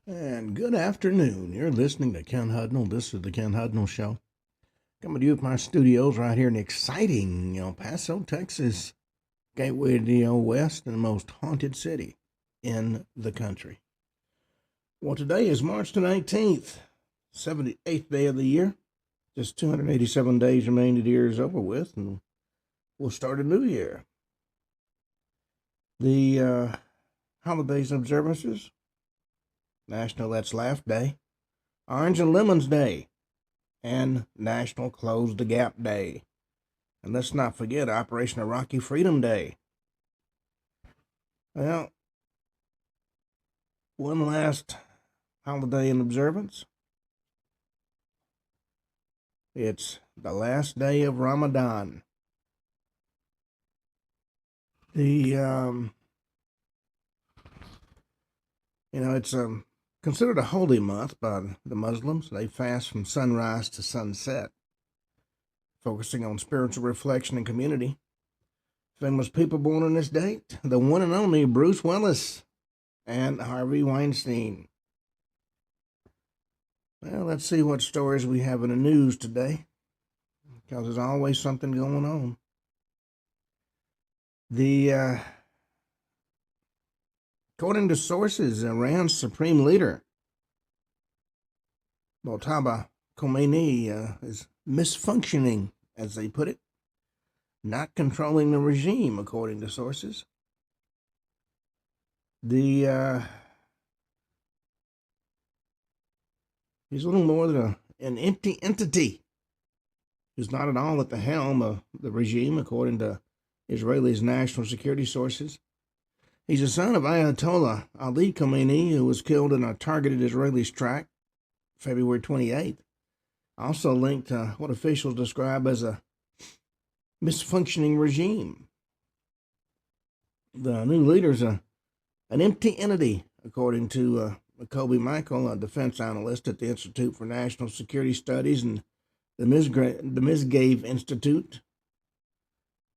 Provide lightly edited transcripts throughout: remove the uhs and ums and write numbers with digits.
And good afternoon. You're listening to Ken Hudnall. This is the Ken Hudnall Show. Coming to you from my studios right here in exciting El Paso, Texas, gateway to the West and the most haunted city in the country. Well, today is March the 19th, 78th day of the year. Just 287 days remain to the year is over with, and we'll start a new year. The holidays and observances: National Let's Laugh Day, Orange and Lemons Day, and National Close the Gap Day. And let's not forget Operation Iraqi Freedom Day. Well, one last holiday in observance. It's the last day of Ramadan. It's considered a holy month by the Muslims. They fast from sunrise to sunset, focusing on spiritual reflection and community. Famous people born on this date: the one and only Bruce Willis and Harvey Weinstein. Well, let's see what stories we have in the news today, because there's always something going on. According to sources, Iran's supreme leader, Mojtaba Khomeini, is misfunctioning, as they put it, not controlling the regime, according to sources. He's little more than an empty entity who's not at all at the helm of the regime, according to Israel's national security sources. He's the son of Ayatollah Ali Khomeini, who was killed in a targeted Israeli strike February 28th. Also linked to what officials describe as a misfunctioning regime. The new leader's an empty entity, according to Kobe Michael, a defense analyst at the Institute for National Security Studies and the Misgave Institute.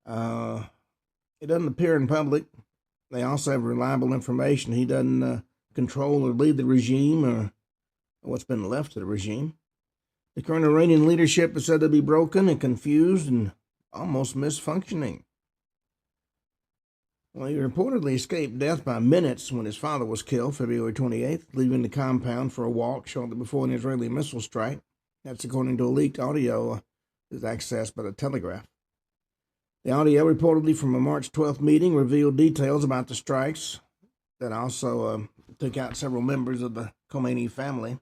It doesn't appear in public. They also have reliable information. He doesn't control or lead the regime, or what's been left of the regime. The current Iranian leadership is said to be broken and confused and almost misfunctioning. Well, he reportedly escaped death by minutes when his father was killed February 28th, leaving the compound for a walk shortly before an Israeli missile strike. That's according to a leaked audio that's accessed by the Telegraph. The audio, reportedly from a March 12th meeting, revealed details about the strikes that also took out several members of the Khomeini family.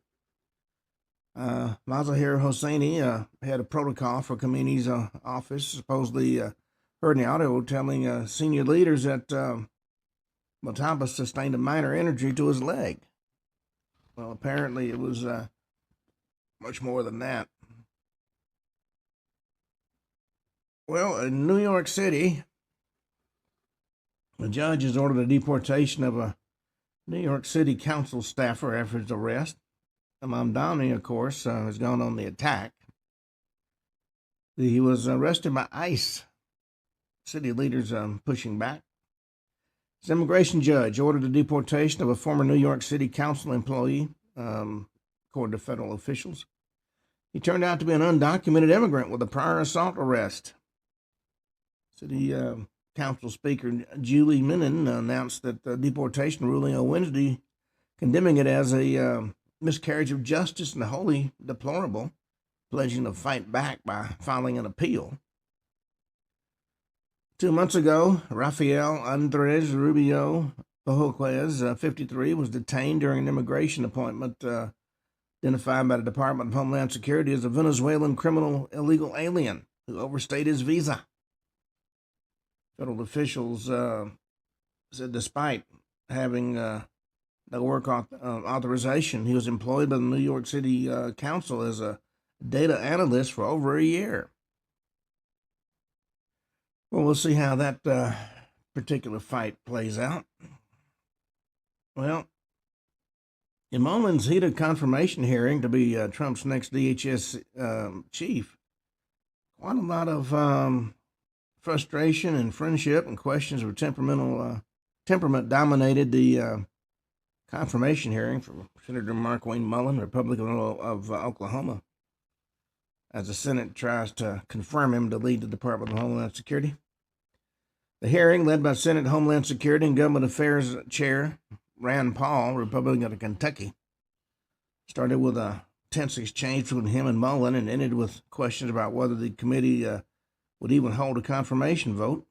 Mazahir Hosseini, head of protocol for Khomeini's office, supposedly heard in the audio telling senior leaders that Mojtaba sustained a minor injury to his leg. Well, apparently it was much more than that. Well, in New York City, the judge has ordered the deportation of a New York City council staffer after his arrest. Mamdani, of course, has gone on the attack. He was arrested by ICE. City leaders pushing back. His immigration judge ordered the deportation of a former New York City council employee, according to federal officials. He turned out to be an undocumented immigrant with a prior assault arrest. City Council Speaker Julie Menin announced that the deportation ruling on Wednesday, condemning it as a miscarriage of justice and wholly deplorable, pledging to fight back by filing an appeal. 2 months ago, Rafael Andres Rubio Bojoquez, 53, was detained during an immigration appointment identified by the Department of Homeland Security as a Venezuelan criminal illegal alien who overstayed his visa. Federal officials said despite having no work authorization, he was employed by the New York City Council as a data analyst for over a year. Well, we'll see how that particular fight plays out. Well, in Mullen's heated confirmation hearing to be Trump's next DHS chief, quite a lot of frustration and friendship and questions of temperament dominated the confirmation hearing for Senator Markwayne Mullin, Republican of Oklahoma, as the Senate tries to confirm him to lead the Department of Homeland Security. The hearing, led by Senate Homeland Security and Government Affairs Chair Rand Paul, Republican of Kentucky, started with a tense exchange between him and Mullin and ended with questions about whether the committee would even hold a confirmation vote.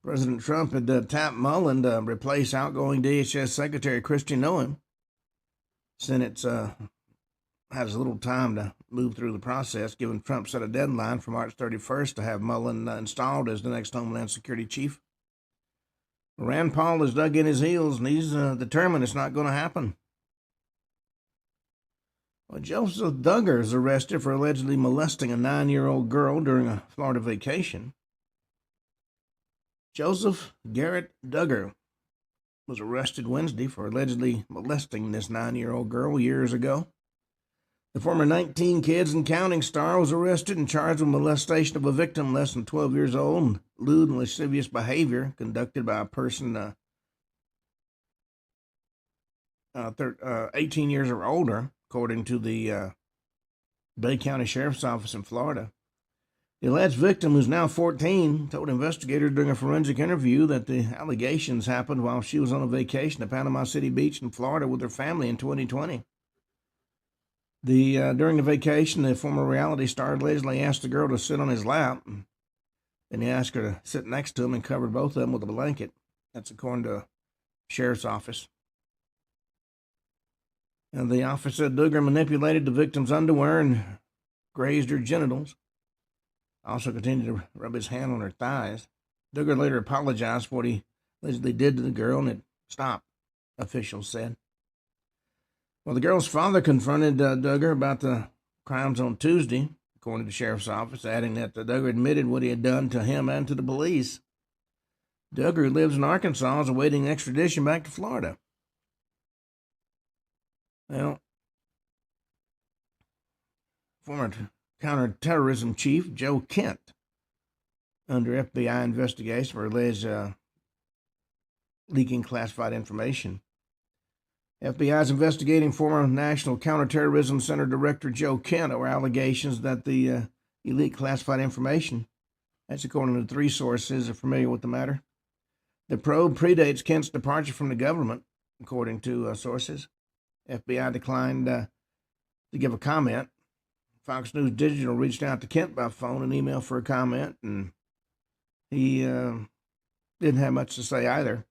President Trump had tapped Mullin to replace outgoing DHS Secretary Kristi Noem. Senate has a little time to move through the process, given Trump set a deadline for March 31st to have Mullin installed as the next Homeland Security chief. Rand Paul has dug in his heels, and he's determined it's not going to happen. Well, Joseph Duggar is arrested for allegedly molesting a 9-year-old girl during a Florida vacation. Joseph Garrett Duggar was arrested Wednesday for allegedly molesting this 9-year-old girl years ago. The former 19 kids and counting star was arrested and charged with molestation of a victim less than 12 years old and lewd and lascivious behavior conducted by a person 18 years or older, according to the Bay County Sheriff's Office in Florida. The alleged victim, who's now 14, told investigators during a forensic interview that the allegations happened while she was on a vacation at Panama City Beach in Florida with her family in 2020. During the vacation, the former reality star allegedly asked the girl to sit on his lap, and he asked her to sit next to him and covered both of them with a blanket. That's according to the sheriff's office. And the officer said Duggar manipulated the victim's underwear and grazed her genitals. Also continued to rub his hand on her thighs. Duggar later apologized for what he allegedly did to the girl, and it stopped, officials said. Well, the girl's father confronted Duggar about the crimes on Tuesday, according to the sheriff's office, adding that Duggar admitted what he had done to him and to the police. Duggar, who lives in Arkansas, is awaiting extradition back to Florida. Well, former counterterrorism chief Joe Kent, under FBI investigation for alleged leaking classified information. FBI is investigating former National Counterterrorism Center Director Joe Kent over allegations that he leaked classified information. That's according to 3 sources are familiar with the matter. The probe predates Kent's departure from the government, according to sources. FBI declined to give a comment. Fox News Digital reached out to Kent by phone and email for a comment, and he didn't have much to say either.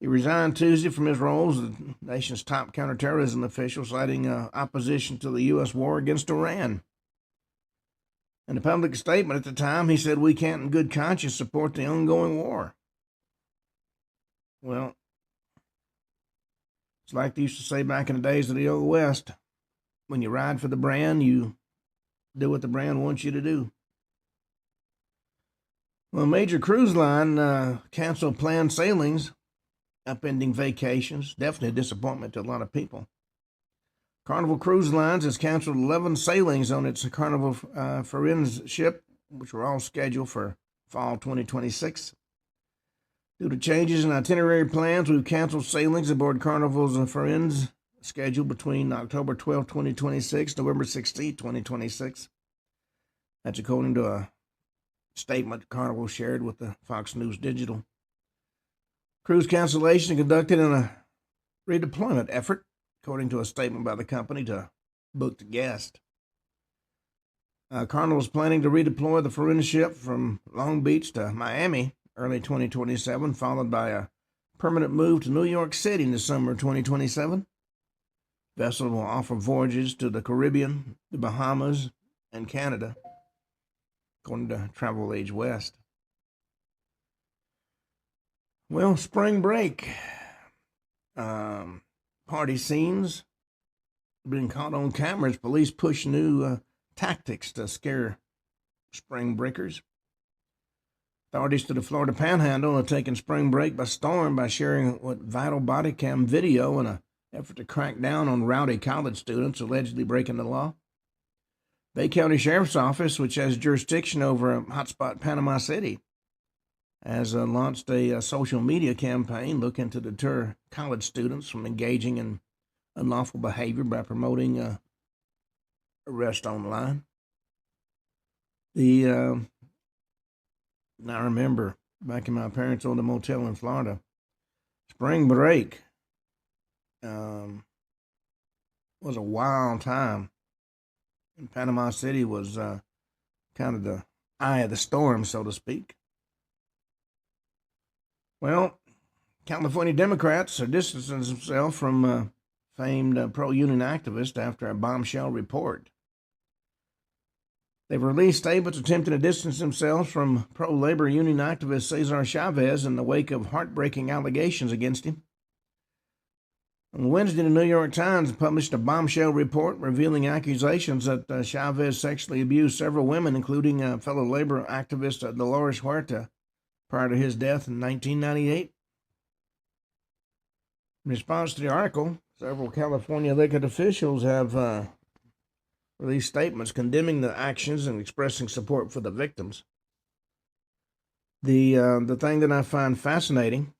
He resigned Tuesday from his role as the nation's top counterterrorism official, citing opposition to the U.S. war against Iran. In a public statement at the time, he said, "We can't in good conscience support the ongoing war." Well, it's like they used to say back in the days of the Old West, when you ride for the brand, you do what the brand wants you to do. Well, a major cruise line canceled planned sailings, upending vacations. Definitely a disappointment to a lot of people. Carnival Cruise Lines has canceled 11 sailings on its Carnival Firenze ship, which were all scheduled for fall 2026. Due to changes in itinerary plans, we've canceled sailings aboard Carnival's Firenze scheduled between October 12, 2026, November 16, 2026. That's according to a statement Carnival shared with the Fox News Digital. Cruise cancellation conducted in a redeployment effort, according to a statement by the company to booked guests. Carnival is planning to redeploy the Firenze ship from Long Beach to Miami early 2027, followed by a permanent move to New York City in the summer of 2027. The vessel will offer voyages to the Caribbean, the Bahamas, and Canada, according to Travel Age West. Well, spring break. Party scenes being caught on camera as police push new tactics to scare spring breakers. Authorities to the Florida Panhandle are taking spring break by storm by sharing what vital body cam video in an effort to crack down on rowdy college students allegedly breaking the law. Bay County Sheriff's Office, which has jurisdiction over hotspot Panama City, has launched a social media campaign looking to deter college students from engaging in unlawful behavior by promoting arrest online. I remember back in my parents' owned a motel in Florida, spring break was a wild time. And Panama City was kind of the eye of the storm, so to speak. Well, California Democrats are distancing themselves from famed pro-union activist after a bombshell report. They've released statements attempting to distance themselves from pro-labor union activist Cesar Chavez in the wake of heartbreaking allegations against him. On Wednesday, the New York Times published a bombshell report revealing accusations that Chavez sexually abused several women, including fellow labor activist Dolores Huerta, prior to his death in 1998. In response to the article, several California elected officials have released statements condemning the actions and expressing support for the victims. The thing that I find fascinating,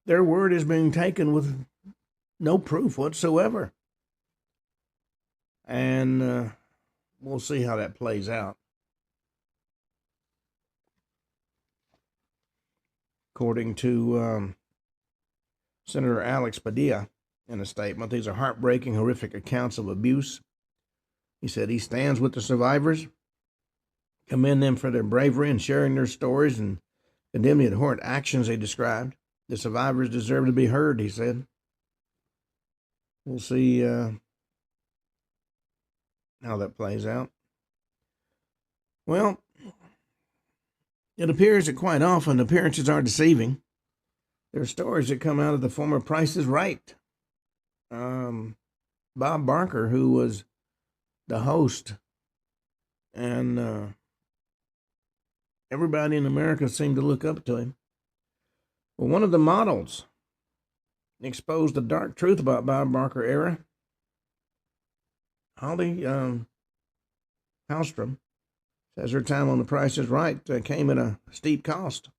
their word is being taken with no proof whatsoever. And we'll see how that plays out. According to Senator Alex Padilla in a statement, these are heartbreaking, horrific accounts of abuse. He said he stands with the survivors, commend them for their bravery in sharing their stories, and condemn the abhorrent actions they described. The survivors deserve to be heard, he said. We'll see how that plays out. Well, it appears that quite often appearances are deceiving. There are stories that come out of the former Price is Right. Bob Barker, who was the host, and everybody in America seemed to look up to him. Well, one of the models exposed the dark truth about Bob Barker era. Holly Hallstrom says her time on The Price is Right came at a steep cost.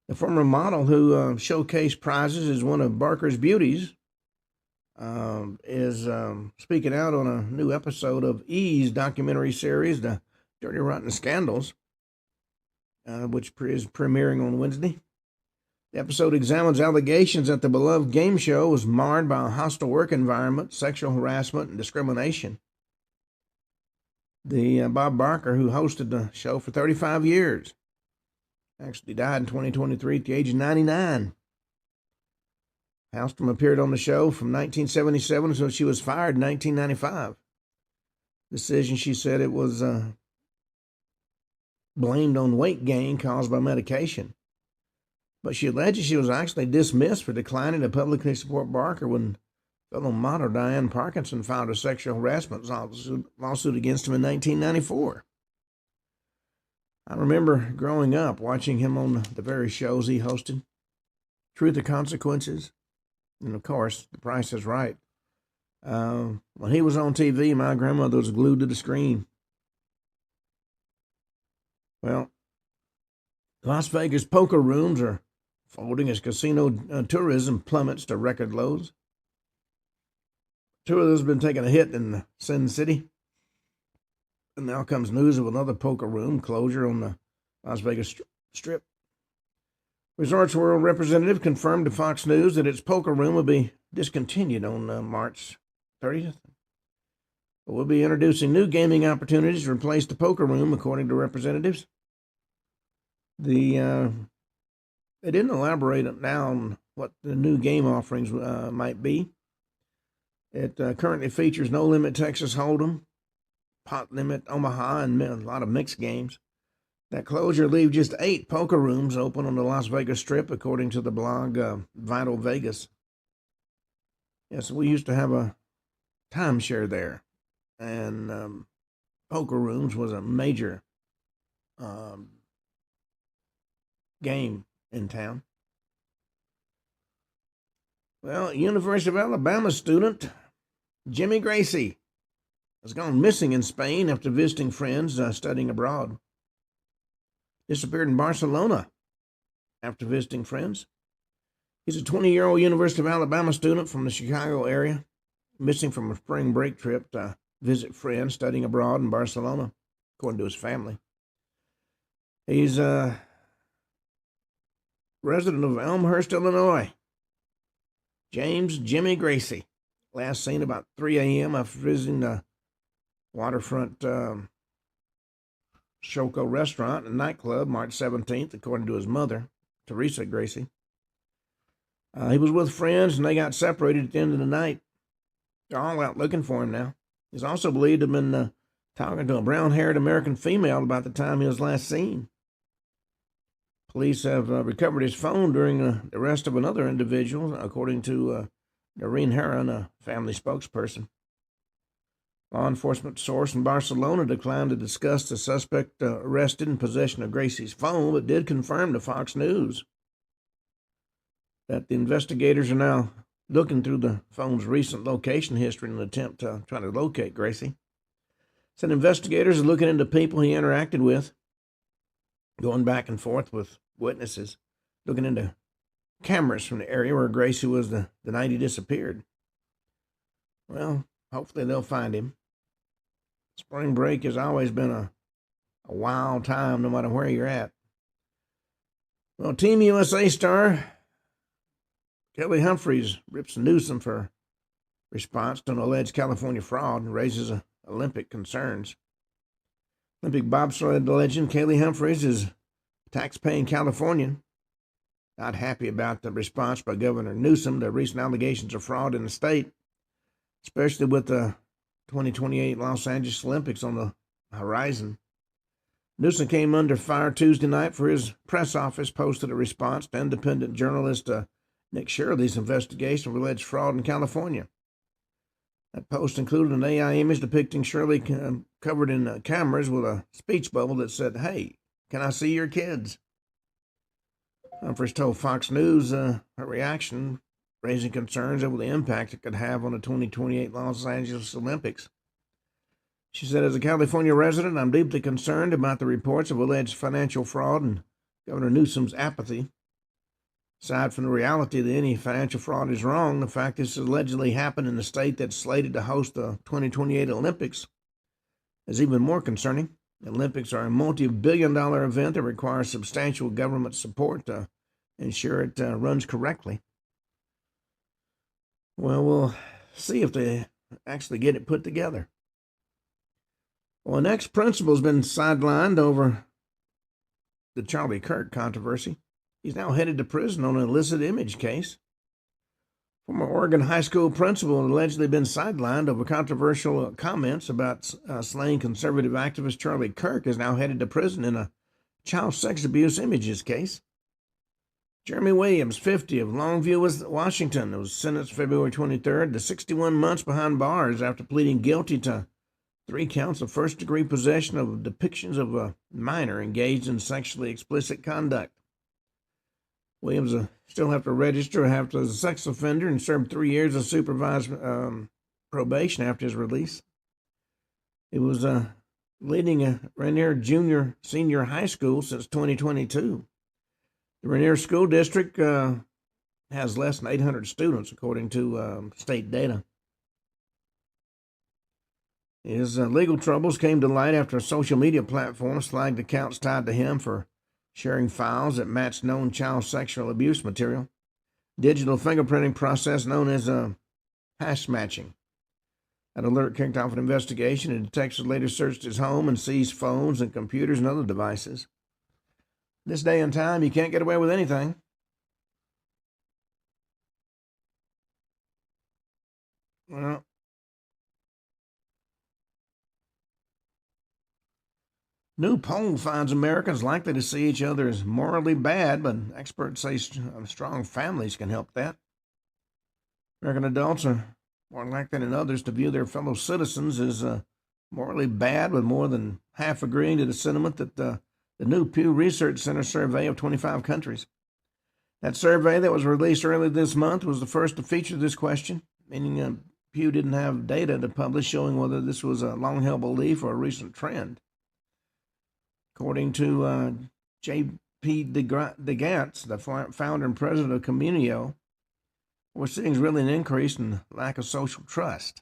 The former model, who showcased prizes as one of Barker's beauties, is speaking out on a new episode of E's documentary series, The Dirty Rotten Scandals, which is premiering on Wednesday. The episode examines allegations that the beloved game show was marred by a hostile work environment, sexual harassment, and discrimination. The Bob Barker, who hosted the show for 35 years, actually died in 2023 at the age of 99. Hallstrom appeared on the show from 1977 until she was fired in 1995. Decision, she said, it was blamed on weight gain caused by medication. But she alleges she was actually dismissed for declining to publicly support Barker when fellow model Diane Parkinson filed a sexual harassment lawsuit against him in 1994. I remember growing up watching him on the various shows he hosted, Truth or Consequences, and of course, The Price is Right. When he was on TV, my grandmother was glued to the screen. Well, Las Vegas poker rooms are folding as casino tourism plummets to record lows. Tourism has been taking a hit in Sin City. And now comes news of another poker room closure on the Las Vegas Strip. Resorts World representative confirmed to Fox News that its poker room will be discontinued on March 30th. We'll be introducing new gaming opportunities to replace the poker room, according to representatives. They didn't elaborate now on what the new game offerings might be. It currently features No Limit Texas Hold'em, Pot Limit Omaha, and a lot of mixed games. That closure leaves just 8 poker rooms open on the Las Vegas Strip, according to the blog Vital Vegas. Yes, we used to have a timeshare there, and poker rooms was a major game in town. Well, University of Alabama student Jimmy Gracie has gone missing in Spain after visiting friends studying abroad. disappeared in Barcelona after visiting friends. He's a 20-year-old University of Alabama student from the Chicago area, missing from a spring break trip to visit friends studying abroad in Barcelona, according to his family. He's a resident of Elmhurst, Illinois. James Jimmy Gracie, last seen about 3 a.m. after visiting the waterfront Shoko restaurant and nightclub March 17th, according to his mother, Teresa Gracie. He was with friends, and they got separated at the end of the night. They're all out looking for him now. He's also believed to have been talking to a brown-haired American female about the time he was last seen. Police have recovered his phone during the arrest of another individual, according to Doreen Heron, a family spokesperson. Law enforcement source in Barcelona declined to discuss the suspect arrested in possession of Gracie's phone, but did confirm to Fox News that the investigators are now looking through the phone's recent location history in an attempt to try to locate Gracie. Said investigators are looking into people he interacted with, going back and forth with witnesses, looking into cameras from the area where Gracie was the night he disappeared. Well, hopefully they'll find him. Spring break has always been a wild time, no matter where you're at. Well, Team USA star Kelly Humphreys rips Newsom for response to an alleged California fraud and raises Olympic concerns. Olympic bobsled legend Kelly Humphreys is a tax-paying Californian, not happy about the response by Governor Newsom to recent allegations of fraud in the state, especially with the 2028 Los Angeles Olympics on the horizon. Newsom came under fire Tuesday night for his press office posted a response to independent journalist Nick Shirley's investigation of alleged fraud in California. That post included an AI image depicting Shirley covered in cameras with a speech bubble that said, "Hey, can I see your kids?" Humphreys told Fox News her reaction, raising concerns over the impact it could have on the 2028 Los Angeles Olympics. She said, "As a California resident, I'm deeply concerned about the reports of alleged financial fraud and Governor Newsom's apathy. Aside from the reality that any financial fraud is wrong, the fact this allegedly happened in the state that's slated to host the 2028 Olympics is even more concerning. The Olympics are a multi-billion-dollar event that requires substantial government support to ensure it runs correctly." Well, we'll see if they actually get it put together. Well, an ex-principal has been sidelined over the Charlie Kirk controversy. He's now headed to prison on an illicit image case. Former Oregon high school principal allegedly been sidelined over controversial comments about slaying conservative activist Charlie Kirk is now headed to prison in a child sex abuse images case. Jeremy Williams, 50, of Longview, Washington, was sentenced February 23rd to 61 months behind bars after pleading guilty to 3 counts of first-degree possession of depictions of a minor engaged in sexually explicit conduct. Williams still have to register as a sex offender and served 3 years of supervised probation after his release. He was leading Rainier Senior High School since 2022. The Rainier School District has less than 800 students, according to state data. His legal troubles came to light after a social media platform flagged accounts tied to him for sharing files that matched known child sexual abuse material. Digital fingerprinting process known as hash matching. That alert kicked off an investigation, and detectives later searched his home and seized phones and computers and other devices. This day and time, you can't get away with anything. Well, new poll finds Americans likely to see each other as morally bad, but experts say strong families can help that. American adults are more likely than others to view their fellow citizens as morally bad, with more than half agreeing to the sentiment that the new Pew Research Center survey of 25 countries. That survey that was released early this month was the first to feature this question, meaning Pew didn't have data to publish showing whether this was a long-held belief or a recent trend. According to J.P. DeGantz, the founder and president of Communio, we're seeing really an increase in lack of social trust.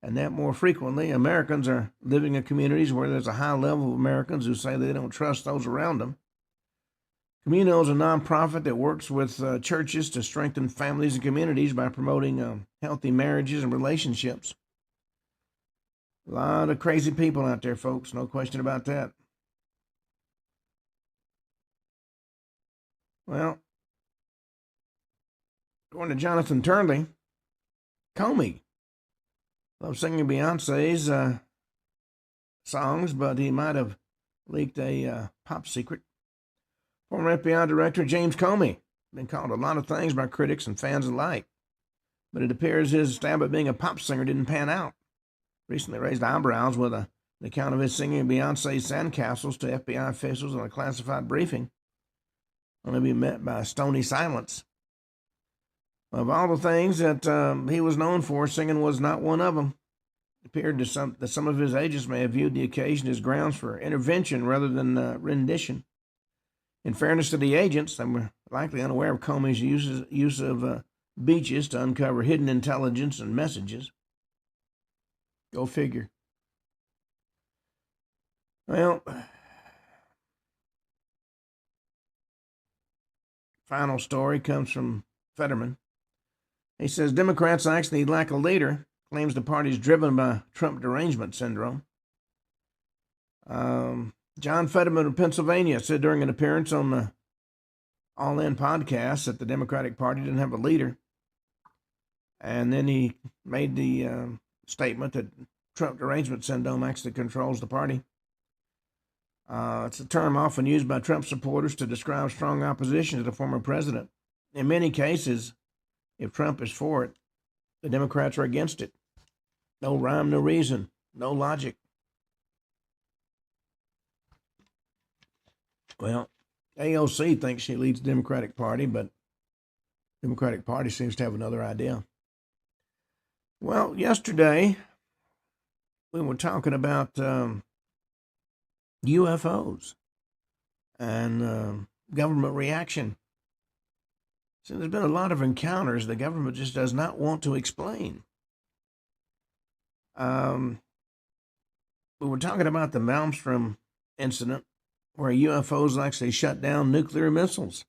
And that more frequently, Americans are living in communities where there's a high level of Americans who say they don't trust those around them. Communio is a nonprofit that works with churches to strengthen families and communities by promoting healthy marriages and relationships. A lot of crazy people out there, folks, no question about that. Well, according to Jonathan Turnley, Comey loves singing Beyonce's songs, but he might have leaked a pop secret. Former FBI Director James Comey been called a lot of things by critics and fans alike, but it appears his stab at being a pop singer didn't pan out. Recently raised eyebrows with an account of his singing Beyonce's Sandcastles to FBI officials in a classified briefing, only to be met by stony silence. Of all the things that he was known for, singing was not one of them. It appeared that some of his agents may have viewed the occasion as grounds for intervention rather than rendition. In fairness to the agents, they were likely unaware of Comey's use of beaches to uncover hidden intelligence and messages. Go figure. Well, final story comes from Fetterman. He says Democrats actually lack a leader, claims the party's driven by Trump derangement syndrome. John Fetterman of Pennsylvania said during an appearance on the All In podcast that the Democratic Party didn't have a leader. And then he made the statement that Trump derangement syndrome actually controls the party. It's a term often used by Trump supporters to describe strong opposition to the former president. In many cases, if Trump is for it, the Democrats are against it. No rhyme, no reason, no logic. Well, AOC thinks she leads the Democratic Party, but the Democratic Party seems to have another idea. Well, yesterday we were talking about UFOs and government reaction. So there's been a lot of encounters the government just does not want to explain. We were talking about the Malmstrom incident where UFOs actually shut down nuclear missiles.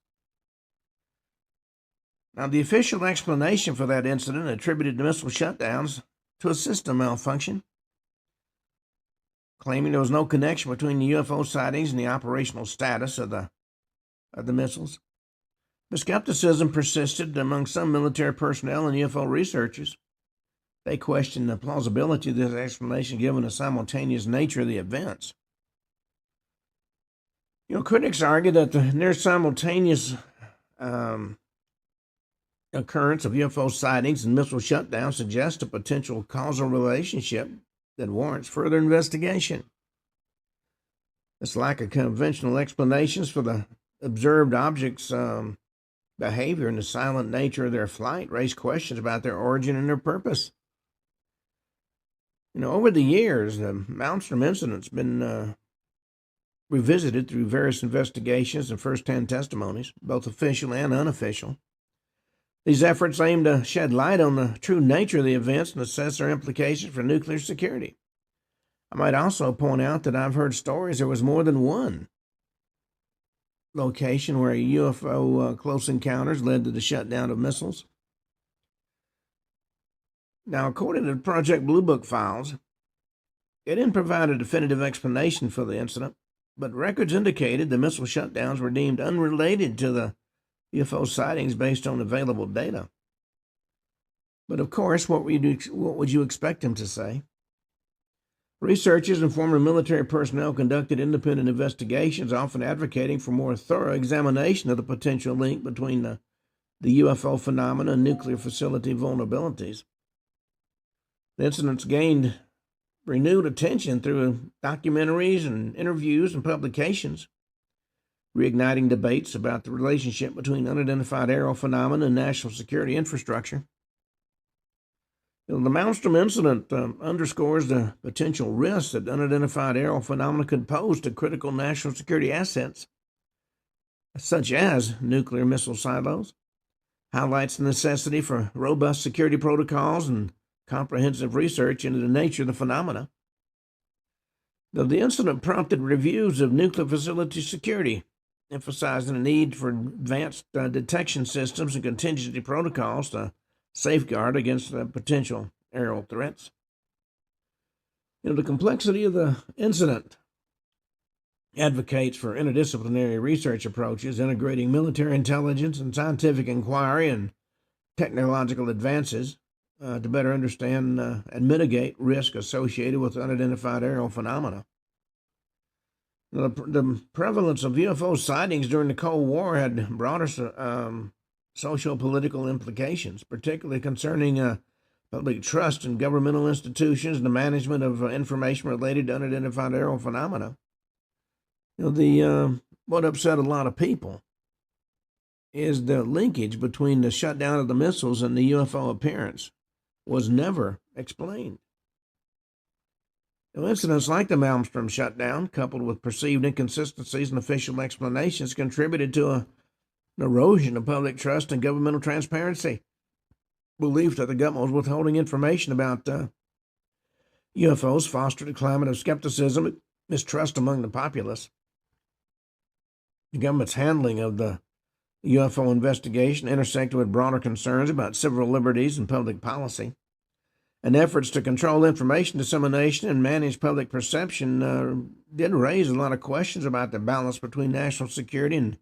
Now, the official explanation for that incident attributed the missile shutdowns to a system malfunction, claiming there was no connection between the UFO sightings and the operational status of the missiles. But skepticism persisted among some military personnel and UFO researchers. They questioned the plausibility of this explanation given the simultaneous nature of the events. Critics argue that the near simultaneous occurrence of UFO sightings and missile shutdowns suggests a potential causal relationship that warrants further investigation. This lack of conventional explanations for the observed objects' behavior and the silent nature of their flight raise questions about their origin and their purpose. Over the years, the Malmstrom incident's been revisited through various investigations and first-hand testimonies, both official and unofficial. These efforts aim to shed light on the true nature of the events and assess their implications for nuclear security. I might also point out that I've heard stories there was more than one location where UFO close encounters led to the shutdown of missiles. Now, according to Project Blue Book files, it didn't provide a definitive explanation for the incident, but records indicated the missile shutdowns were deemed unrelated to the UFO sightings based on available data. But of course, what would you expect him to say? Researchers and former military personnel conducted independent investigations, often advocating for more thorough examination of the potential link between the UFO phenomena and nuclear facility vulnerabilities. The incidents gained renewed attention through documentaries and interviews and publications, reigniting debates about the relationship between unidentified aerial phenomena and national security infrastructure. The Malmstrom incident underscores the potential risks that unidentified aerial phenomena could pose to critical national security assets, such as nuclear missile silos, highlights the necessity for robust security protocols and comprehensive research into the nature of the phenomena. Though the incident prompted reviews of nuclear facility security, emphasizing the need for advanced detection systems and contingency protocols to safeguard against potential aerial threats. The complexity of the incident advocates for interdisciplinary research approaches, integrating military intelligence and scientific inquiry and technological advances to better understand and mitigate risk associated with unidentified aerial phenomena. The prevalence of UFO sightings during the Cold War had broader socio-political implications, particularly concerning public trust in governmental institutions and the management of information related to unidentified aerial phenomena. What upset a lot of people is the linkage between the shutdown of the missiles and the UFO appearance was never explained. Incidents like the Malmstrom shutdown, coupled with perceived inconsistencies in official explanations, contributed to an erosion of public trust and governmental transparency. Belief that the government was withholding information about UFOs fostered a climate of skepticism and mistrust among the populace. The government's handling of the UFO investigation intersected with broader concerns about civil liberties and public policy. And efforts to control information dissemination and manage public perception did raise a lot of questions about the balance between national security and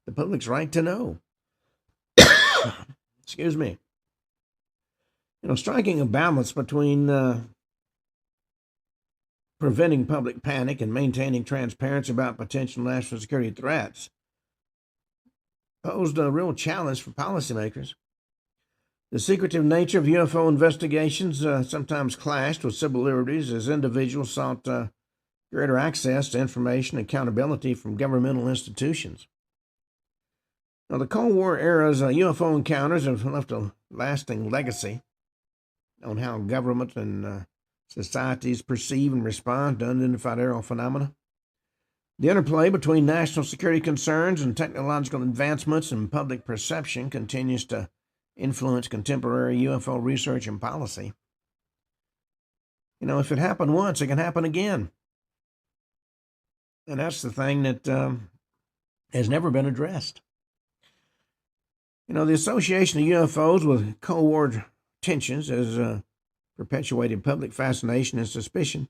the public's right to know. Excuse me. Striking a balance between preventing public panic and maintaining transparency about potential national security threats posed a real challenge for policymakers. The secretive nature of UFO investigations sometimes clashed with civil liberties as individuals sought greater access to information and accountability from governmental institutions. Now, the Cold War era's UFO encounters have left a lasting legacy on how government and societies perceive and respond to unidentified aerial phenomena. The interplay between national security concerns and technological advancements and public perception continues to influence contemporary UFO research and policy. If it happened once, it can happen again. And that's the thing that has never been addressed. The association of UFOs with Cold War tensions has perpetuated public fascination and suspicion,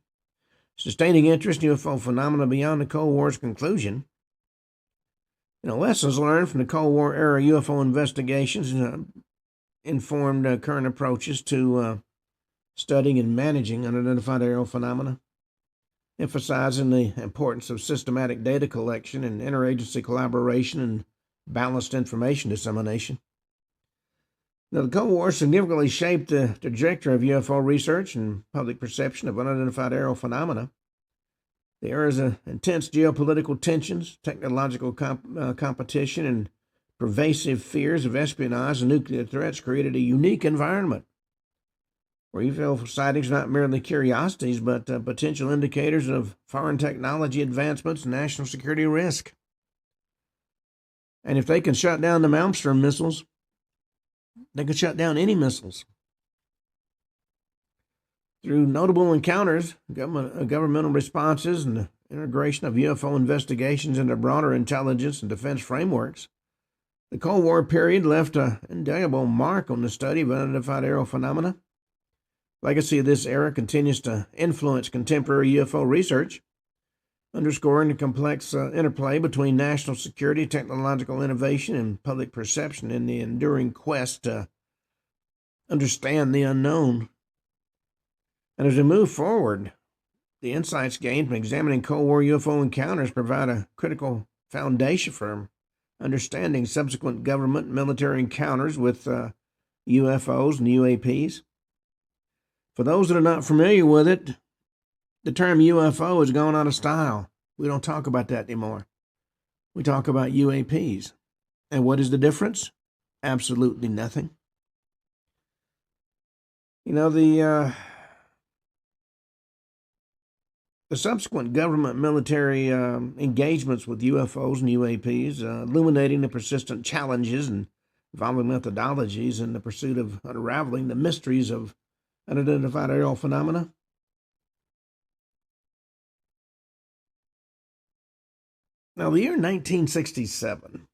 sustaining interest in UFO phenomena beyond the Cold War's conclusion. Lessons learned from the Cold War era UFO investigations informed current approaches to studying and managing unidentified aerial phenomena, emphasizing the importance of systematic data collection and interagency collaboration and balanced information dissemination. Now, the Cold War significantly shaped the trajectory of UFO research and public perception of unidentified aerial phenomena. The era's intense geopolitical tensions, technological competition, and pervasive fears of espionage and nuclear threats created a unique environment where UFO sightings are not merely curiosities, but potential indicators of foreign technology advancements and national security risk. And if they can shut down the Malmstrom missiles, they can shut down any missiles. Through notable encounters, governmental responses, and the integration of UFO investigations into broader intelligence and defense frameworks, the Cold War period left an indelible mark on the study of unidentified aerial phenomena. Legacy of this era continues to influence contemporary UFO research, underscoring the complex interplay between national security, technological innovation, and public perception in the enduring quest to understand the unknown. And as we move forward, the insights gained from examining Cold War UFO encounters provide a critical foundation for understanding subsequent government and military encounters with UFOs and UAPs. For those that are not familiar with it, the term UFO has gone out of style. We don't talk about that anymore. We talk about UAPs. And what is the difference? Absolutely nothing. The The subsequent government military engagements with UFOs and UAPs, illuminating the persistent challenges and evolving methodologies in the pursuit of unraveling the mysteries of unidentified aerial phenomena. Now, the year 1967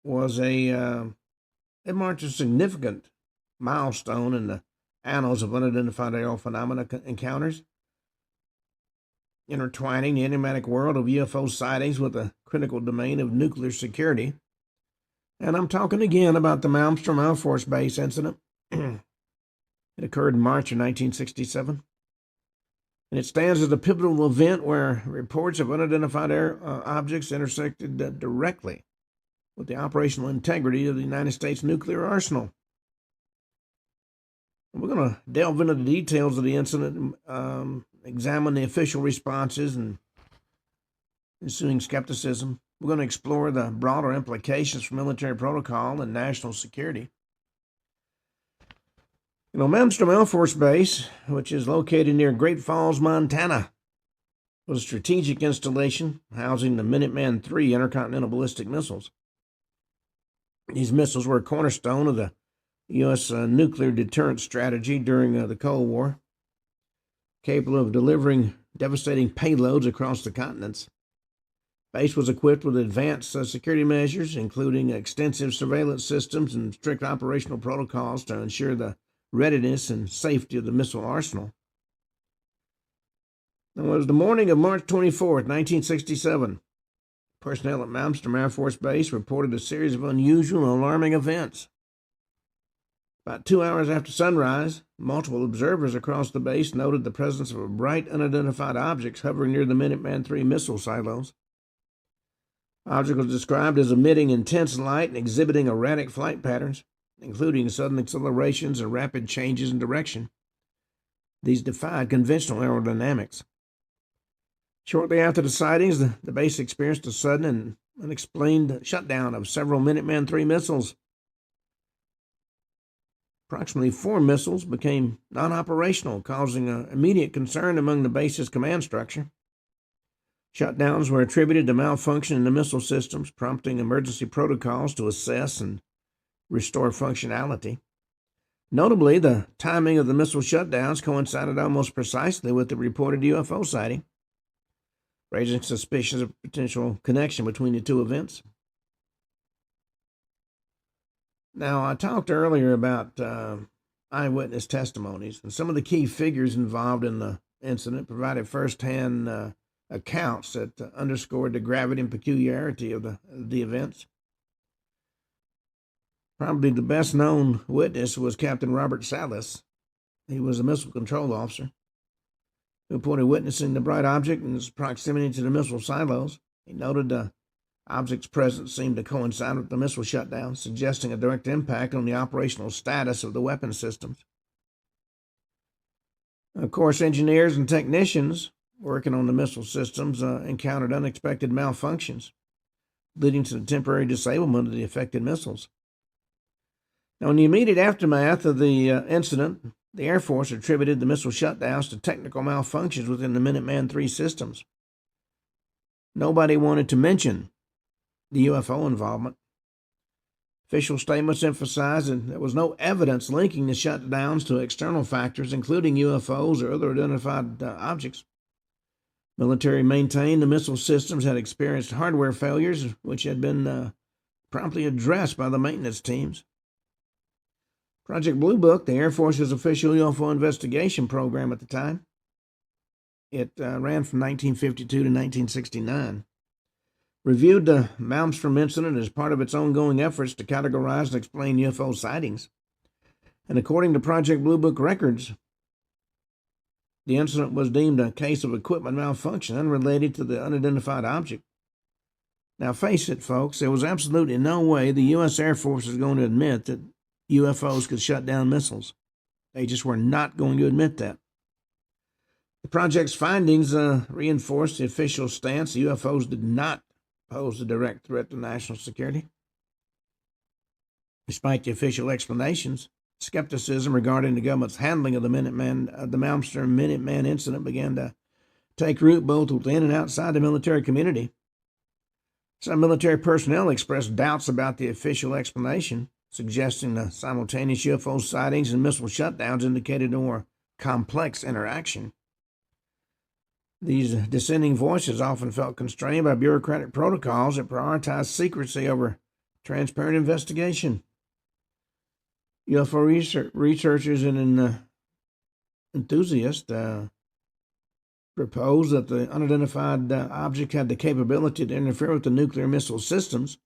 was it marked a significant milestone in the annals of unidentified aerial phenomena encounters, intertwining the enigmatic world of UFO sightings with the critical domain of nuclear security. And I'm talking again about the Malmstrom Air Force Base incident. It occurred in March of 1967. And it stands as a pivotal event where reports of unidentified air objects intersected directly with the operational integrity of the United States nuclear arsenal. We're going to delve into the details of the incident, examine the official responses and ensuing skepticism. We're going to explore the broader implications for military protocol and national security. Malmstrom Air Force Base, which is located near Great Falls, Montana, was a strategic installation housing the Minuteman III intercontinental ballistic missiles. These missiles were a cornerstone of the U.S. Nuclear deterrence strategy during the Cold War, capable of delivering devastating payloads across the continents. The base was equipped with advanced security measures, including extensive surveillance systems and strict operational protocols to ensure the readiness and safety of the missile arsenal. Now, it was the morning of March 24th, 1967. Personnel at Malmstrom Air Force Base reported a series of unusual and alarming events. About 2 hours after sunrise, multiple observers across the base noted the presence of a bright, unidentified object hovering near the Minuteman III missile silos. The object was described as emitting intense light and exhibiting erratic flight patterns, including sudden accelerations and rapid changes in direction. These defied conventional aerodynamics. Shortly after the sightings, the base experienced a sudden and unexplained shutdown of several Minuteman III missiles. Approximately 4 missiles became non-operational, causing immediate concern among the base's command structure. Shutdowns were attributed to malfunction in the missile systems, prompting emergency protocols to assess and restore functionality. Notably, the timing of the missile shutdowns coincided almost precisely with the reported UFO sighting, raising suspicions of potential connection between the two events. Now, I talked earlier about eyewitness testimonies, and some of the key figures involved in the incident provided firsthand accounts that underscored the gravity and peculiarity of the events. Probably the best-known witness was Captain Robert Salas. He was a missile control officer who reported witnessing the bright object in its proximity to the missile silos. He noted the object's presence seemed to coincide with the missile shutdown, suggesting a direct impact on the operational status of the weapon systems. Of course, engineers and technicians working on the missile systems encountered unexpected malfunctions, leading to the temporary disablement of the affected missiles. Now, in the immediate aftermath of the incident, the Air Force attributed the missile shutdowns to technical malfunctions within the Minuteman III systems. Nobody wanted to mention the UFO involvement. Official statements emphasized that there was no evidence linking the shutdowns to external factors, including UFOs or other identified objects. Military maintained the missile systems had experienced hardware failures, which had been promptly addressed by the maintenance teams. Project Blue Book, the Air Force's official UFO investigation program at the time, it ran from 1952 to 1969, reviewed the Malmstrom incident as part of its ongoing efforts to categorize and explain UFO sightings. And according to Project Blue Book records, the incident was deemed a case of equipment malfunction unrelated to the unidentified object. Now, face it, folks, there was absolutely no way the U.S. Air Force is going to admit that UFOs could shut down missiles. They just were not going to admit that. The project's findings reinforced the official stance. The UFOs did not pose a direct threat to national security. Despite the official explanations, skepticism regarding the government's handling of the Malmstrom Minuteman incident began to take root both within and outside the military community. Some military personnel expressed doubts about the official explanation, suggesting the simultaneous UFO sightings and missile shutdowns indicated a more complex interaction. These dissenting voices often felt constrained by bureaucratic protocols that prioritize secrecy over transparent investigation. UFO researchers and enthusiasts proposed that the unidentified object had the capability to interfere with the nuclear missile systems,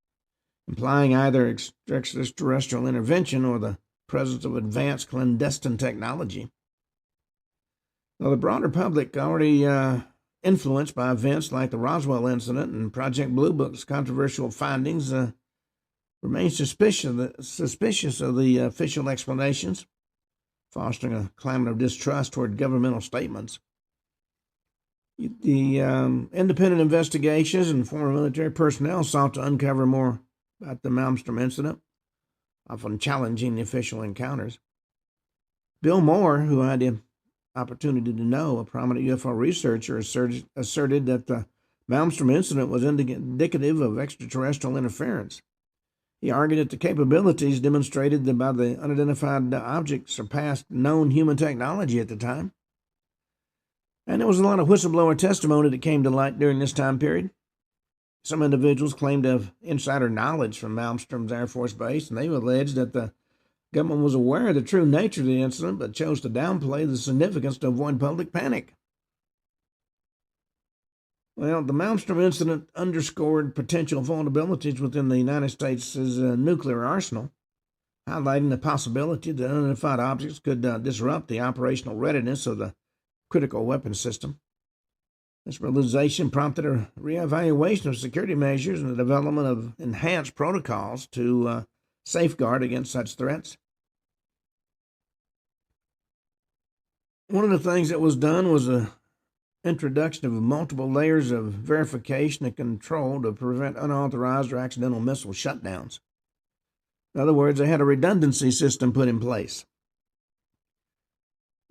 implying either extraterrestrial intervention or the presence of advanced clandestine technology. Now, the broader public, already influenced by events like the Roswell incident and Project Blue Book's controversial findings, remain suspicious of the official explanations, fostering a climate of distrust toward governmental statements. The independent investigations and former military personnel sought to uncover more about the Malmstrom incident, often challenging the official encounters. Bill Moore, who I had the opportunity to know, a prominent UFO researcher, asserted that the Malmstrom incident was indicative of extraterrestrial interference. He argued that the capabilities demonstrated by the unidentified object surpassed known human technology at the time. And there was a lot of whistleblower testimony that came to light during this time period. Some individuals claimed to have insider knowledge from Malmstrom's Air Force Base, and they alleged that the government was aware of the true nature of the incident, but chose to downplay the significance to avoid public panic. Well, the Malmstrom incident underscored potential vulnerabilities within the United States' nuclear arsenal, highlighting the possibility that unidentified objects could disrupt the operational readiness of the critical weapons system. This realization prompted a reevaluation of security measures and the development of enhanced protocols to safeguard against such threats. One of the things that was done was the introduction of multiple layers of verification and control to prevent unauthorized or accidental missile shutdowns. In other words, they had a redundancy system put in place.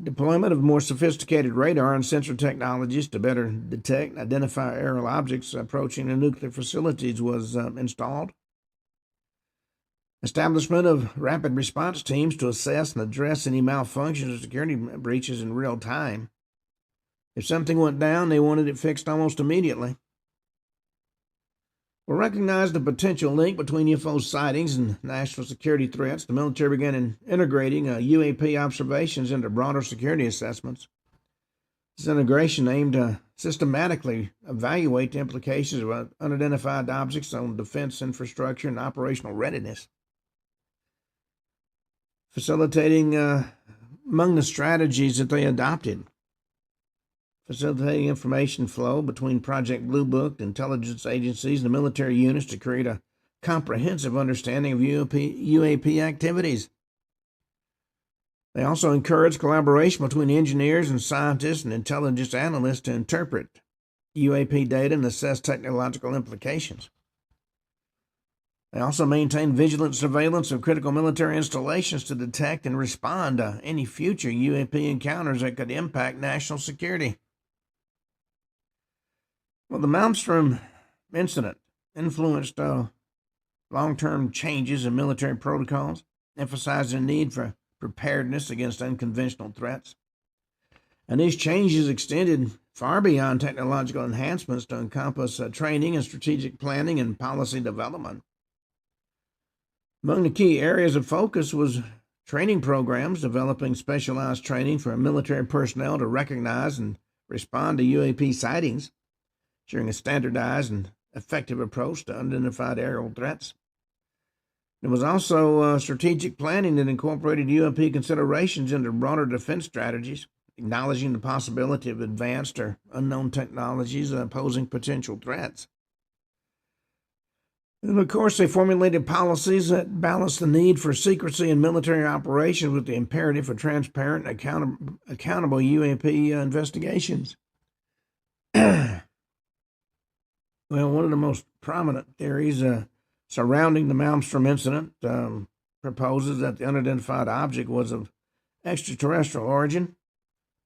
Deployment of more sophisticated radar and sensor technologies to better detect and identify aerial objects approaching the nuclear facilities was installed. Establishment of rapid response teams to assess and address any malfunctions or security breaches in real time. If something went down, they wanted it fixed almost immediately. To recognize the potential link between UFO sightings and national security threats, the military began integrating UAP observations into broader security assessments. This integration aimed to systematically evaluate the implications of unidentified objects on defense infrastructure and operational readiness. Facilitating among the strategies that they adopted, facilitating information flow between Project Blue Book, intelligence agencies, and the military units to create a comprehensive understanding of UAP activities. They also encourage collaboration between engineers and scientists and intelligence analysts to interpret UAP data and assess technological implications. They also maintain vigilant surveillance of critical military installations to detect and respond to any future UAP encounters that could impact national security. Well, the Malmstrom incident influenced long-term changes in military protocols, emphasizing the need for preparedness against unconventional threats. And these changes extended far beyond technological enhancements to encompass training and strategic planning and policy development. Among the key areas of focus was training programs, developing specialized training for military personnel to recognize and respond to UAP sightings, ensuring a standardized and effective approach to unidentified aerial threats. There was also strategic planning that incorporated UAP considerations into broader defense strategies, acknowledging the possibility of advanced or unknown technologies posing potential threats. And of course, they formulated policies that balanced the need for secrecy in military operations with the imperative for transparent and accountable UAP investigations. Well, one of the most prominent theories surrounding the Malmstrom incident proposes that the unidentified object was of extraterrestrial origin,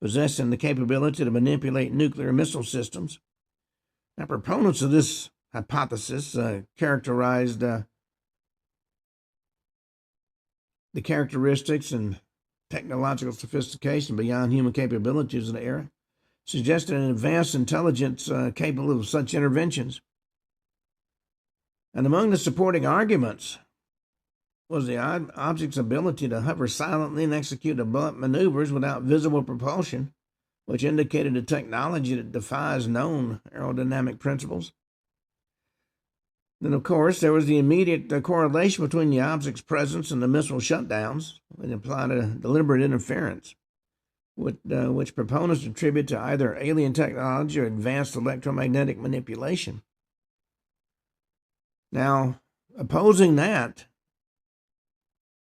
possessing the capability to manipulate nuclear missile systems. Now, proponents of this hypothesis characterized the characteristics and technological sophistication beyond human capabilities in the era, suggested an advanced intelligence capable of such interventions. And among the supporting arguments was the object's ability to hover silently and execute abrupt maneuvers without visible propulsion, which indicated a technology that defies known aerodynamic principles. Then, of course, there was the immediate correlation between the object's presence and the missile shutdowns. It implied a deliberate interference, which proponents attribute to either alien technology or advanced electromagnetic manipulation. Now, opposing that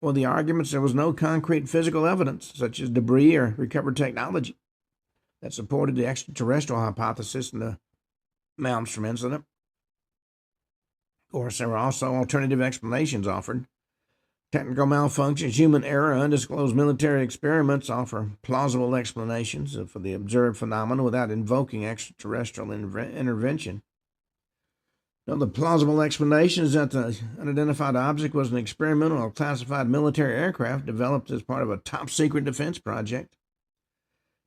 were the arguments there was no concrete physical evidence, such as debris or recovered technology, that supported the extraterrestrial hypothesis in the Malmstrom incident. Of course, there were also alternative explanations offered. Technical malfunctions, human error, undisclosed military experiments offer plausible explanations for the observed phenomena without invoking extraterrestrial intervention. Now, the plausible explanation is that the unidentified object was an experimental or classified military aircraft developed as part of a top-secret defense project.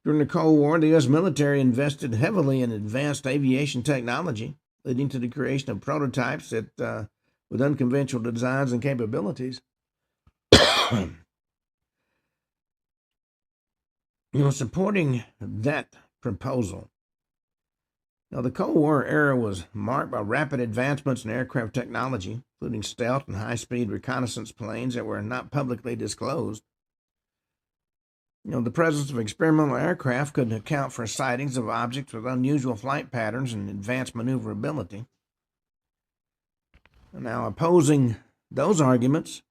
During the Cold War, the U.S. military invested heavily in advanced aviation technology, leading to the creation of prototypes that, with unconventional designs and capabilities. Supporting that proposal. Now, the Cold War era was marked by rapid advancements in aircraft technology, including stealth and high-speed reconnaissance planes that were not publicly disclosed. The presence of experimental aircraft could account for sightings of objects with unusual flight patterns and advanced maneuverability. Now, opposing those arguments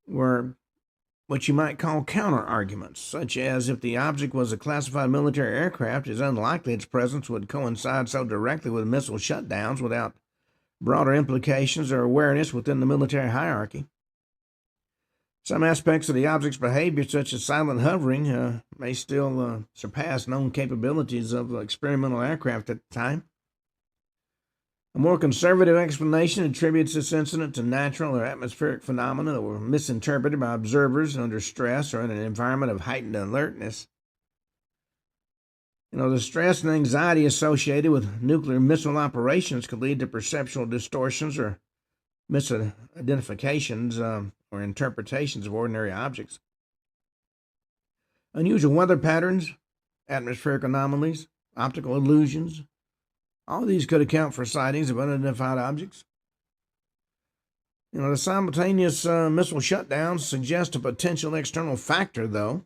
were what you might call counter-arguments, such as if the object was a classified military aircraft, it's unlikely its presence would coincide so directly with missile shutdowns without broader implications or awareness within the military hierarchy. Some aspects of the object's behavior, such as silent hovering, may still surpass known capabilities of experimental aircraft at the time. A more conservative explanation attributes this incident to natural or atmospheric phenomena that were misinterpreted by observers under stress or in an environment of heightened alertness. The stress and anxiety associated with nuclear missile operations could lead to perceptual distortions or misidentifications or interpretations of ordinary objects. Unusual weather patterns, atmospheric anomalies, optical illusions, all of these could account for sightings of unidentified objects. The simultaneous missile shutdowns suggest a potential external factor, though,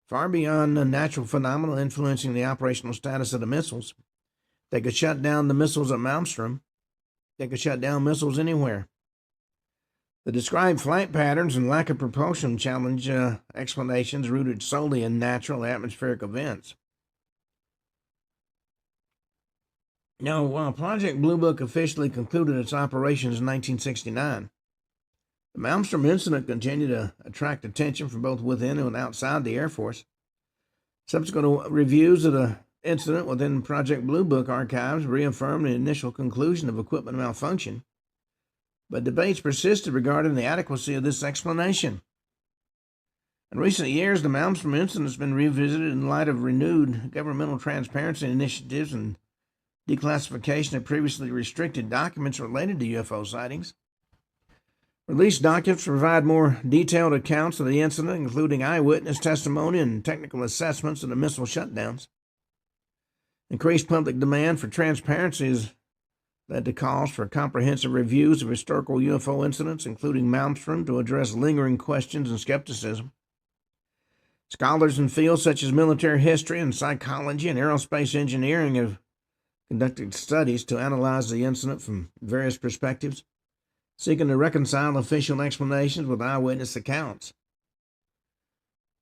far beyond the natural phenomena influencing the operational status of the missiles. They could shut down the missiles at Malmstrom. They could shut down missiles anywhere. The described flight patterns and lack of propulsion challenge explanations rooted solely in natural atmospheric events. Now, while Project Blue Book officially concluded its operations in 1969, the Malmstrom incident continued to attract attention from both within and outside the Air Force. Subsequent reviews of the incident within Project Blue Book archives reaffirmed the initial conclusion of equipment malfunction, but debates persisted regarding the adequacy of this explanation. In recent years, the Malmstrom incident has been revisited in light of renewed governmental transparency initiatives and declassification of previously restricted documents related to UFO sightings. Released documents provide more detailed accounts of the incident, including eyewitness testimony and technical assessments of the missile shutdowns. Increased public demand for transparency has led to calls for comprehensive reviews of historical UFO incidents, including Malmstrom, to address lingering questions and skepticism. Scholars in fields such as military history and psychology and aerospace engineering have conducted studies to analyze the incident from various perspectives, seeking to reconcile official explanations with eyewitness accounts.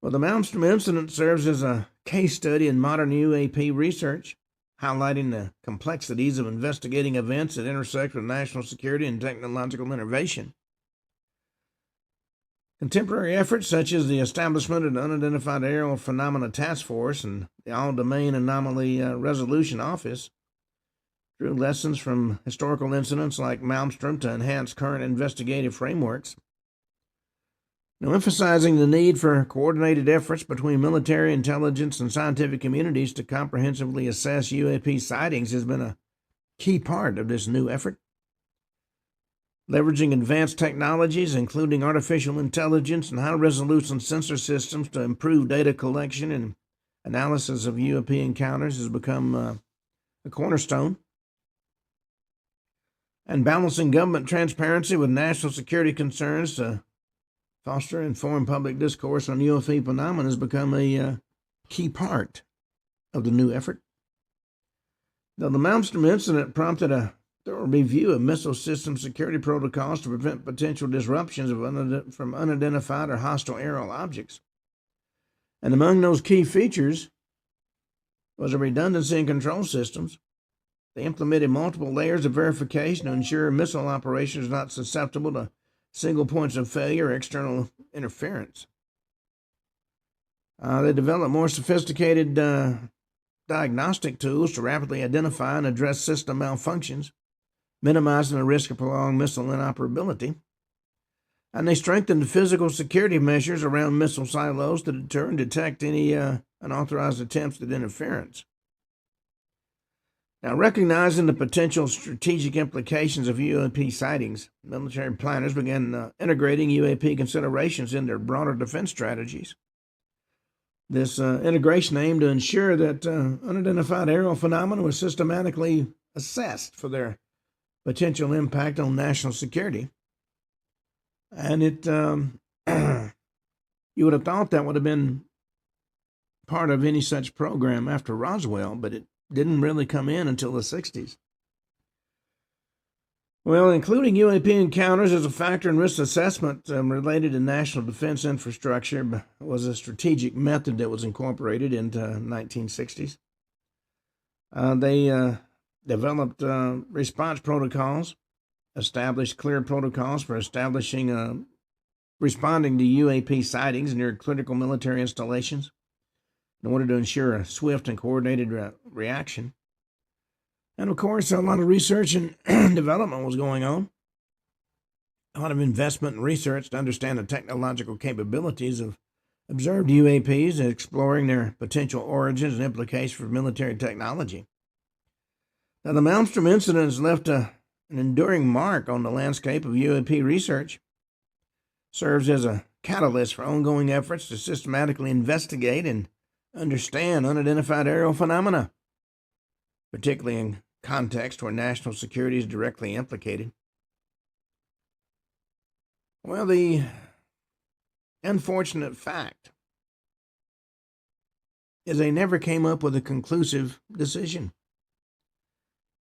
Well, the Malmstrom incident serves as a case study in modern UAP research. highlighting the complexities of investigating events that intersect with national security and technological innovation. Contemporary efforts such as the establishment of the Unidentified Aerial Phenomena Task Force and the All-Domain Anomaly Resolution Office drew lessons from historical incidents like Malmstrom to enhance current investigative frameworks. Now, emphasizing the need for coordinated efforts between military, intelligence, and scientific communities to comprehensively assess UAP sightings has been a key part of this new effort. Leveraging advanced technologies, including artificial intelligence and high-resolution sensor systems to improve data collection and analysis of UAP encounters has become a cornerstone. And balancing government transparency with national security concerns to foster and inform public discourse on UFO phenomena has become a key part of the new effort. Though the Malmstrom incident prompted a thorough review of missile system security protocols to prevent potential disruptions from unidentified or hostile aerial objects. And among those key features was a redundancy in control systems. They implemented multiple layers of verification to ensure missile operations are not susceptible to single points of failure or external interference. They developed more sophisticated diagnostic tools to rapidly identify and address system malfunctions, minimizing the risk of prolonged missile inoperability. And they strengthened the physical security measures around missile silos to deter and detect any unauthorized attempts at interference. Now, recognizing the potential strategic implications of UAP sightings, military planners began integrating UAP considerations in their broader defense strategies. This integration aimed to ensure that unidentified aerial phenomena was systematically assessed for their potential impact on national security. And it, you would have thought that would have been part of any such program after Roswell, but it didn't really come in until the 60s. Well, including UAP encounters as a factor in risk assessment related to national defense infrastructure was a strategic method that was incorporated into 1960s. They developed response protocols, established clear protocols for establishing responding to UAP sightings near critical military installations in order to ensure a swift and coordinated reaction. And of course, a lot of research and development was going on. A lot of investment and research to understand the technological capabilities of observed UAPs and exploring their potential origins and implications for military technology. Now, the Malmstrom incident has left an enduring mark on the landscape of UAP research, serves as a catalyst for ongoing efforts to systematically investigate and understand unidentified aerial phenomena, particularly in context where national security is directly implicated. Well, the unfortunate fact is they never came up with a conclusive decision.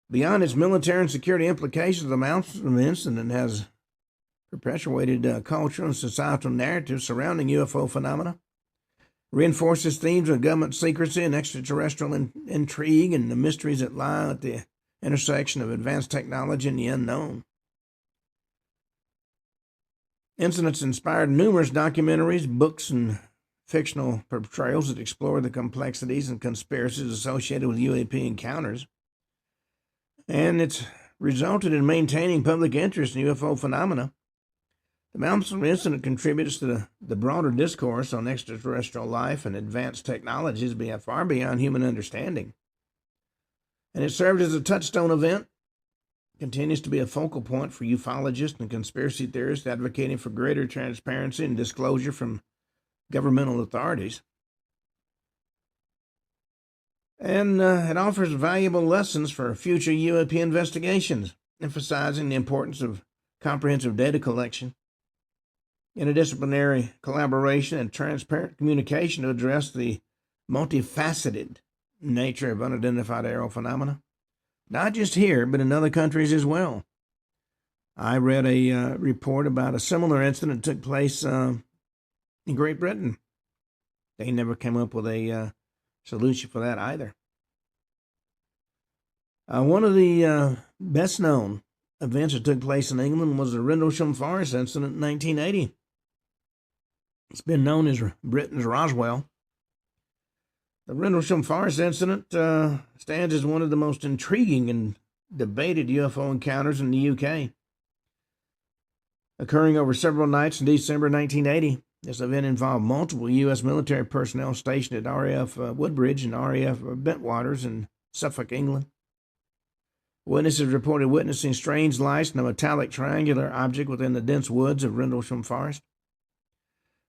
Beyond its military and security implications, the Malmstrom incident has perpetuated cultural and societal narratives surrounding UFO phenomena, reinforces themes of government secrecy and extraterrestrial intrigue and the mysteries that lie at the intersection of advanced technology and the unknown. Incidents inspired numerous documentaries, books, and fictional portrayals that explore the complexities and conspiracies associated with UAP encounters. And it's resulted in maintaining public interest in UFO phenomena. The Malmstrom incident contributes to the broader discourse on extraterrestrial life and advanced technologies far beyond human understanding. And it served as a touchstone event, continues to be a focal point for ufologists and conspiracy theorists advocating for greater transparency and disclosure from governmental authorities. And it offers valuable lessons for future UAP investigations, emphasizing the importance of comprehensive data collection, interdisciplinary collaboration, and transparent communication to address the multifaceted nature of unidentified aerial phenomena, not just here, but in other countries as well. I read a report about a similar incident that took place in Great Britain. They never came up with a solution for that either. One of the best known events that took place in England was the Rendlesham Forest incident in 1980. It's been known as Britain's Roswell. The Rendlesham Forest incident stands as one of the most intriguing and debated UFO encounters in the UK. Occurring over several nights in December 1980, this event involved multiple U.S. military personnel stationed at RAF Woodbridge and RAF Bentwaters in Suffolk, England. Witnesses reported witnessing strange lights and a metallic triangular object within the dense woods of Rendlesham Forest.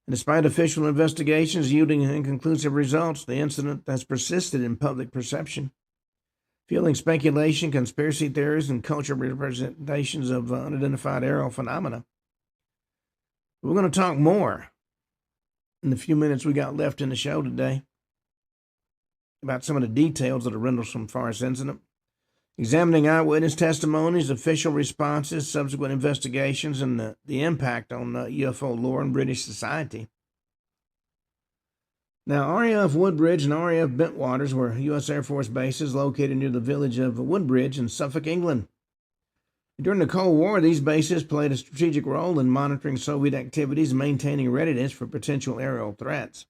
And despite official investigations yielding inconclusive results, the incident has persisted in public perception, fueling speculation, conspiracy theories, and cultural representations of unidentified aerial phenomena. We're going to talk more in the few minutes we got left in the show today about some of the details of the Rendlesham Forest incident, examining eyewitness testimonies, official responses, subsequent investigations, and the impact on UFO lore in British society. Now, RAF Woodbridge and RAF Bentwaters were U.S. Air Force bases located near the village of Woodbridge in Suffolk, England. During the Cold War, these bases played a strategic role in monitoring Soviet activities and maintaining readiness for potential aerial threats.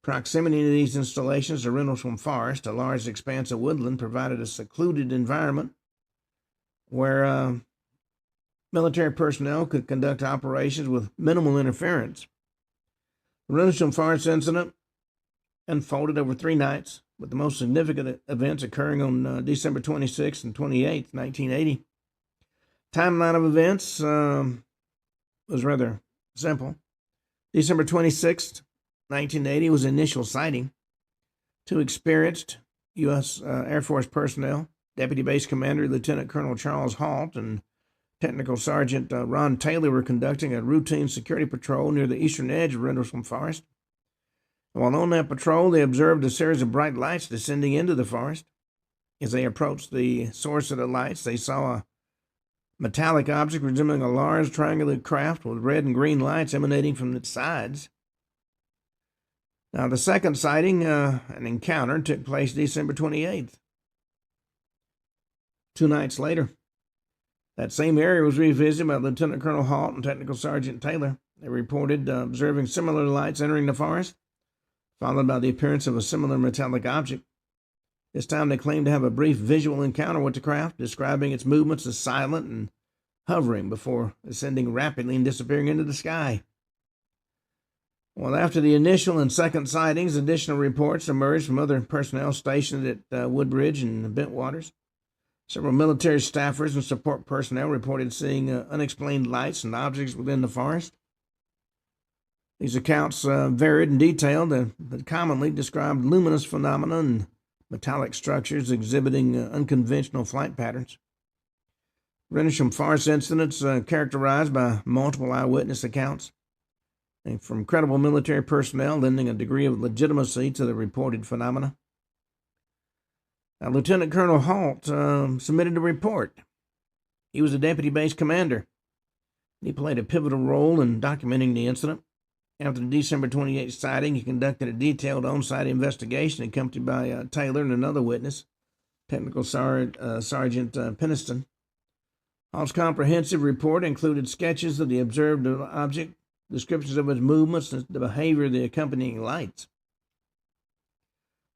Proximity to these installations to Rendlesham Forest, a large expanse of woodland, provided a secluded environment where military personnel could conduct operations with minimal interference. The Rendlesham Forest incident unfolded over 3 nights, with the most significant events occurring on December 26th and 28th, 1980. Timeline of events was rather simple. December 26th, 1980 was initial sighting. 2 experienced U.S. Air Force personnel, Deputy Base Commander Lieutenant Colonel Charles Halt and Technical Sergeant Ron Taylor, were conducting a routine security patrol near the eastern edge of Rendlesham Forest. While on that patrol, they observed a series of bright lights descending into the forest. As they approached the source of the lights, they saw a metallic object resembling a large triangular craft with red and green lights emanating from its sides. Now, the second sighting, an encounter, took place December 28th. 2 nights later, that same area was revisited by Lieutenant Colonel Halt and Technical Sergeant Taylor. They reported observing similar lights entering the forest, followed by the appearance of a similar metallic object. This time they claimed to have a brief visual encounter with the craft, describing its movements as silent and hovering before ascending rapidly and disappearing into the sky. Well, after the initial and second sightings, additional reports emerged from other personnel stationed at Woodbridge and Bentwaters. Several military staffers and support personnel reported seeing unexplained lights and objects within the forest. These accounts varied in detail, but commonly described luminous phenomena and metallic structures exhibiting unconventional flight patterns. Rendlesham Forest incidents characterized by multiple eyewitness accounts, and from credible military personnel, lending a degree of legitimacy to the reported phenomena. Now, Lieutenant Colonel Halt submitted a report. He was a deputy base commander. He played a pivotal role in documenting the incident. After the December 28th sighting, he conducted a detailed on-site investigation accompanied by Taylor and another witness, Technical Sergeant Peniston. Halt's comprehensive report included sketches of the observed object, descriptions of its movements, and the behavior of the accompanying lights.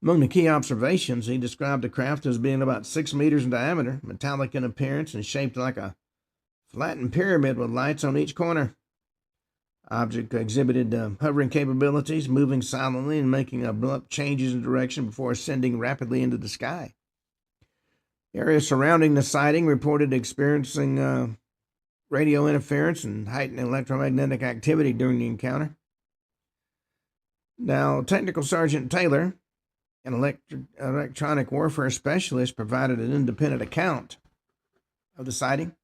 Among the key observations, he described the craft as being about 6 meters in diameter, metallic in appearance, and shaped like a flattened pyramid with lights on each corner. Object exhibited hovering capabilities, moving silently and making abrupt changes in direction before ascending rapidly into the sky. The area surrounding the sighting reported experiencing radio interference and heightened electromagnetic activity during the encounter. Now, Technical Sergeant Taylor, an electronic warfare specialist, provided an independent account of the sighting.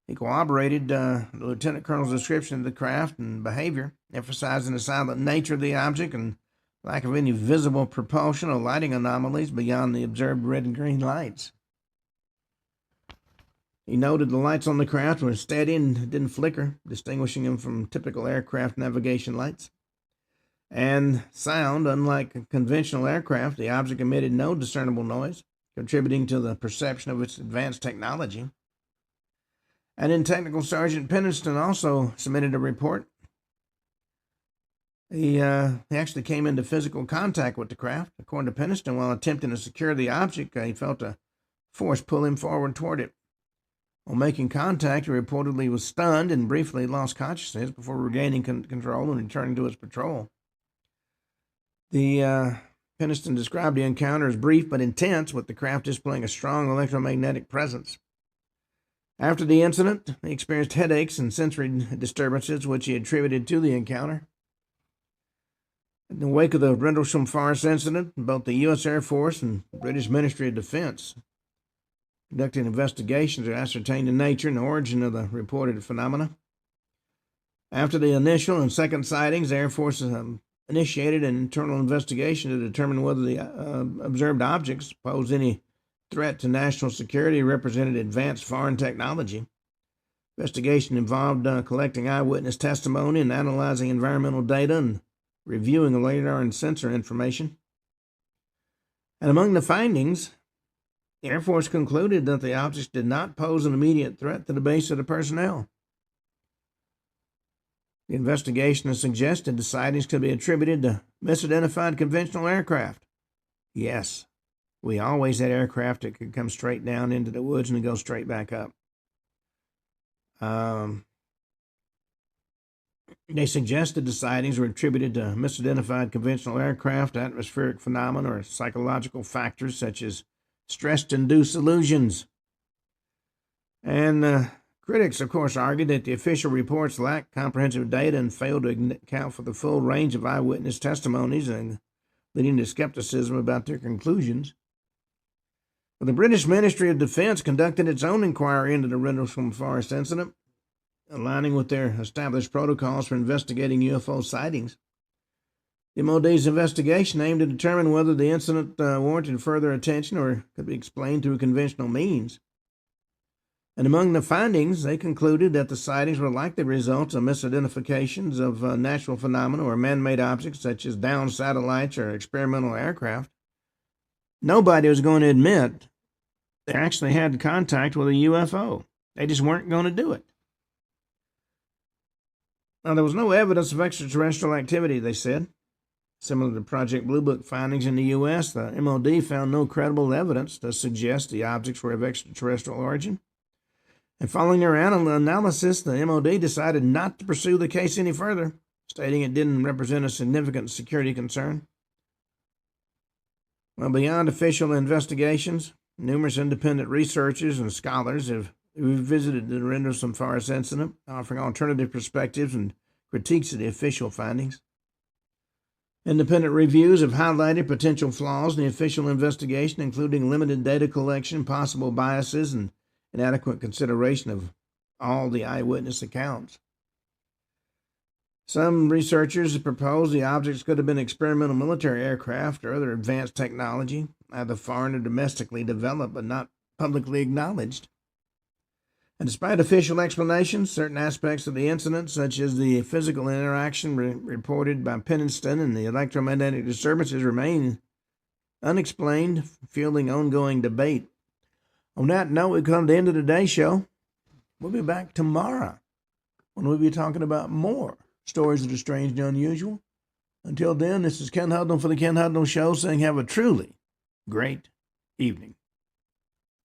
He corroborated the Lieutenant Colonel's description of the craft and behavior, emphasizing the silent nature of the object and lack of any visible propulsion or lighting anomalies beyond the observed red and green lights. He noted the lights on the craft were steady and didn't flicker, distinguishing them from typical aircraft navigation lights. And sound, unlike conventional aircraft, the object emitted no discernible noise. contributing to the perception of its advanced technology. And then Technical Sergeant Pennington also submitted a report. He actually came into physical contact with the craft. According to Pennington, while attempting to secure the object, he felt a force pull him forward toward it. On making contact, he reportedly was stunned and briefly lost consciousness before regaining control and returning to his patrol. Pennington described the encounter as brief but intense, with the craft displaying a strong electromagnetic presence. After the incident, he experienced headaches and sensory disturbances, which he attributed to the encounter. In the wake of the Rendlesham Forest incident, both the U.S. Air Force and British Ministry of Defense conducted investigations to ascertain the nature and origin of the reported phenomena. After the initial and second sightings, the Air Force initiated an internal investigation to determine whether the observed objects posed any threat to national security or represented advanced foreign technology. Investigation involved collecting eyewitness testimony and analyzing environmental data and reviewing radar and sensor information. And among the findings, the Air Force concluded that the objects did not pose an immediate threat to the base of the personnel. The investigation has suggested the sightings could be attributed to misidentified conventional aircraft. Yes, we always had aircraft that could come straight down into the woods and go straight back up. They suggested the sightings were attributed to misidentified conventional aircraft, atmospheric phenomena, or psychological factors such as stress-induced illusions. And critics, of course, argued that the official reports lacked comprehensive data and failed to account for the full range of eyewitness testimonies, and leading to skepticism about their conclusions. But the British Ministry of Defense conducted its own inquiry into the Rendlesham Forest incident, aligning with their established protocols for investigating UFO sightings. The MOD's investigation aimed to determine whether the incident warranted further attention or could be explained through conventional means. And among the findings, they concluded that the sightings were likely results of misidentifications of natural phenomena or man-made objects such as downed satellites or experimental aircraft. Nobody was going to admit they actually had contact with a UFO. They just weren't going to do it. Now, there was no evidence of extraterrestrial activity, they said. Similar to Project Blue Book findings in the U.S., the MOD found no credible evidence to suggest the objects were of extraterrestrial origin. And following their analysis, the MOD decided not to pursue the case any further, stating it didn't represent a significant security concern. Well, beyond official investigations, numerous independent researchers and scholars have revisited the Rendlesham Forest incident, offering alternative perspectives and critiques of the official findings. Independent reviews have highlighted potential flaws in the official investigation, including limited data collection, possible biases, and inadequate consideration of all the eyewitness accounts. Some researchers have proposed the objects could have been experimental military aircraft or other advanced technology, either foreign or domestically developed, but not publicly acknowledged. And despite official explanations, certain aspects of the incident, such as the physical interaction reported by Pennington and the electromagnetic disturbances, remain unexplained, fueling ongoing debate. On that note, we come to the end of today's show. We'll be back tomorrow when we'll be talking about more stories that are strange and unusual. Until then, this is Ken Hudnall for the Ken Hudnall Show saying have a truly great evening.